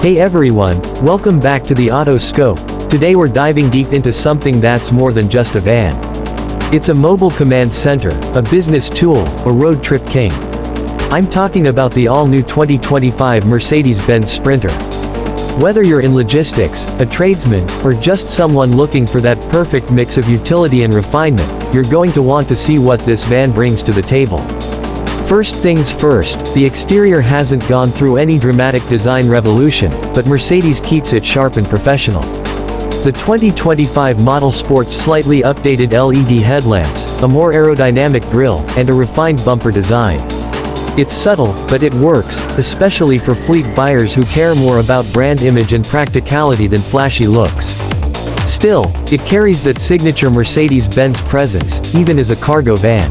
Hey everyone, welcome back to the Auto Scope. Today we're diving deep into something that's more than just a van. It's a mobile command center, a business tool, a road trip king. I'm talking about the all-new 2025 Mercedes-Benz Sprinter. Whether you're in logistics, a tradesman, or just someone looking for that perfect mix of utility and refinement, you're going to want to see what this van brings to the table. First things first, the exterior hasn't gone through any dramatic design revolution, but Mercedes keeps it sharp and professional. The 2025 model sports slightly updated LED headlamps, a more aerodynamic grille, and a refined bumper design. It's subtle, but it works, especially for fleet buyers who care more about brand image and practicality than flashy looks. Still, it carries that signature Mercedes-Benz presence, even as a cargo van.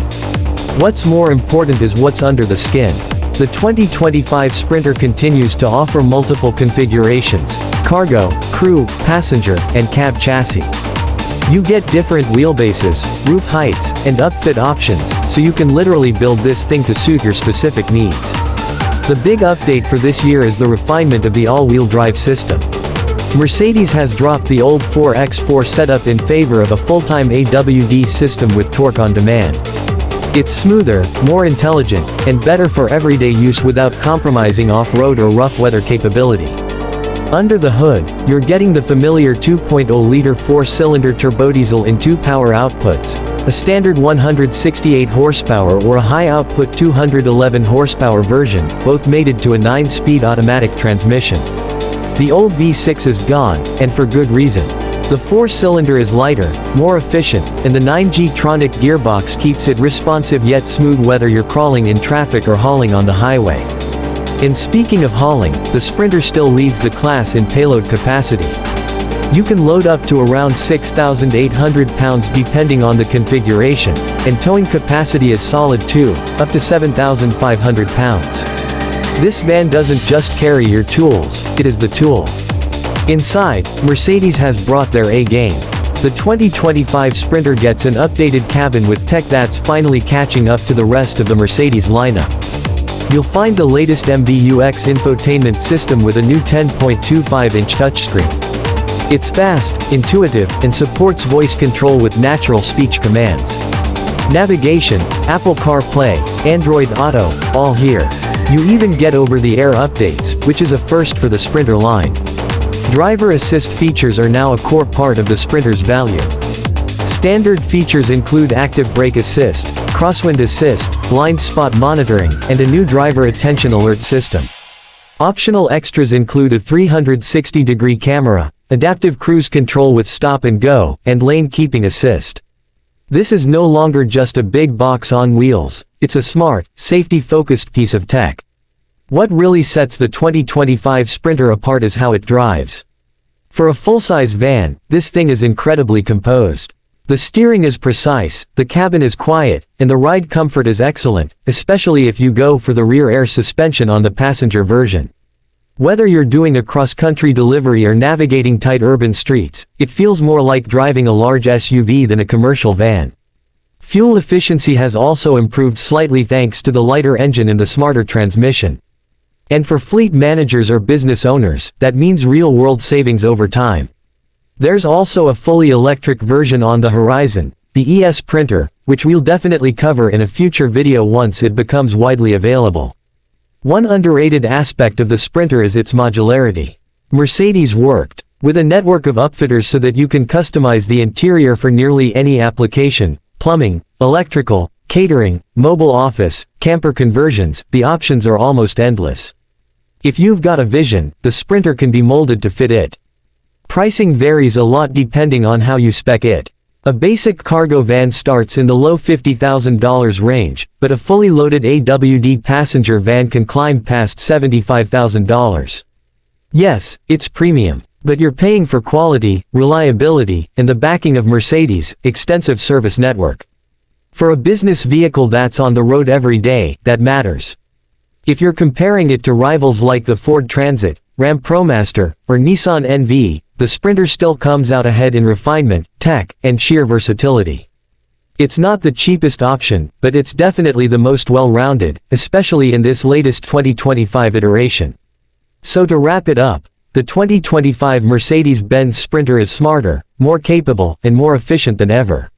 What's more important is what's under the skin. The 2025 Sprinter continues to offer multiple configurations: cargo, crew, passenger, and cab chassis. You get different wheelbases, roof heights, and upfit options, so you can literally build this thing to suit your specific needs. The big update for this year is the refinement of the all-wheel drive system. Mercedes has dropped the old 4x4 setup in favor of a full-time AWD system with torque on demand. It's smoother, more intelligent, and better for everyday use without compromising off-road or rough weather capability. Under the hood, you're getting the familiar 2.0-liter four-cylinder turbodiesel in two power outputs, a standard 168 horsepower or a high-output 211 horsepower version, both mated to a 9-speed automatic transmission. The old V6 is gone, and for good reason. The four-cylinder is lighter, more efficient, and the 9G-tronic gearbox keeps it responsive yet smooth whether you're crawling in traffic or hauling on the highway. And speaking of hauling, the Sprinter still leads the class in payload capacity. You can load up to around 6,800 pounds depending on the configuration, and towing capacity is solid too, up to 7,500 pounds. This van doesn't just carry your tools, it is the tool. Inside, Mercedes has brought their A-game. The 2025 Sprinter gets an updated cabin with tech that's finally catching up to the rest of the Mercedes lineup. You'll find the latest MBUX infotainment system with a new 10.25-inch touchscreen. It's fast, intuitive, and supports voice control with natural speech commands. Navigation, Apple CarPlay, Android Auto, all here. You even get over-the-air updates, which is a first for the Sprinter line. Driver assist features are now a core part of the Sprinter's value. Standard features include active brake assist, crosswind assist, blind spot monitoring, and a new driver attention alert system. Optional extras include a 360-degree camera, adaptive cruise control with stop and go, and lane keeping assist. This is no longer just a big box on wheels, it's a smart, safety-focused piece of tech. What really sets the 2025 Sprinter apart is how it drives. For a full-size van, this thing is incredibly composed. The steering is precise, the cabin is quiet, and the ride comfort is excellent, especially if you go for the rear air suspension on the passenger version. Whether you're doing a cross-country delivery or navigating tight urban streets, it feels more like driving a large SUV than a commercial van. Fuel efficiency has also improved slightly thanks to the lighter engine and the smarter transmission. And for fleet managers or business owners, that means real-world savings over time. There's also a fully electric version on the horizon, the e-Sprinter, which we'll definitely cover in a future video once it becomes widely available. One underrated aspect of the Sprinter is its modularity. Mercedes worked with a network of upfitters so that you can customize the interior for nearly any application: plumbing, electrical, catering, mobile office, camper conversions. The options are almost endless. If you've got a vision, the Sprinter can be molded to fit it. Pricing varies a lot depending on how you spec it. A basic cargo van starts in the low $50,000 range, but a fully loaded AWD passenger van can climb past $75,000. Yes, it's premium, but you're paying for quality, reliability, and the backing of Mercedes' extensive service network. For a business vehicle that's on the road every day, that matters. If you're comparing it to rivals like the Ford Transit, Ram ProMaster, or Nissan NV, the Sprinter still comes out ahead in refinement, tech, and sheer versatility. It's not the cheapest option, but it's definitely the most well-rounded, especially in this latest 2025 iteration. So to wrap it up, The 2025 Mercedes-Benz Sprinter is smarter, more capable, and more efficient than ever.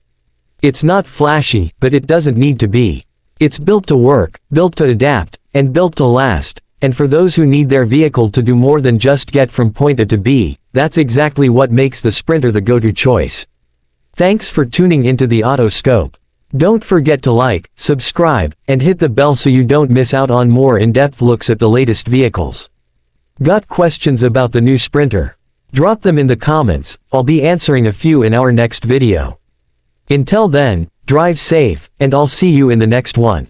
It's not flashy, but it doesn't need to be. It's built to work, built to adapt, and built to last, and for those who need their vehicle to do more than just get from point A to B, that's exactly what makes the Sprinter the go-to choice. Thanks for tuning into the Auto Scope. Don't forget to like, subscribe, and hit the bell so you don't miss out on more in-depth looks at the latest vehicles. Got questions about the new Sprinter? Drop them in the comments, I'll be answering a few in our next video. Until then, drive safe, and I'll see you in the next one.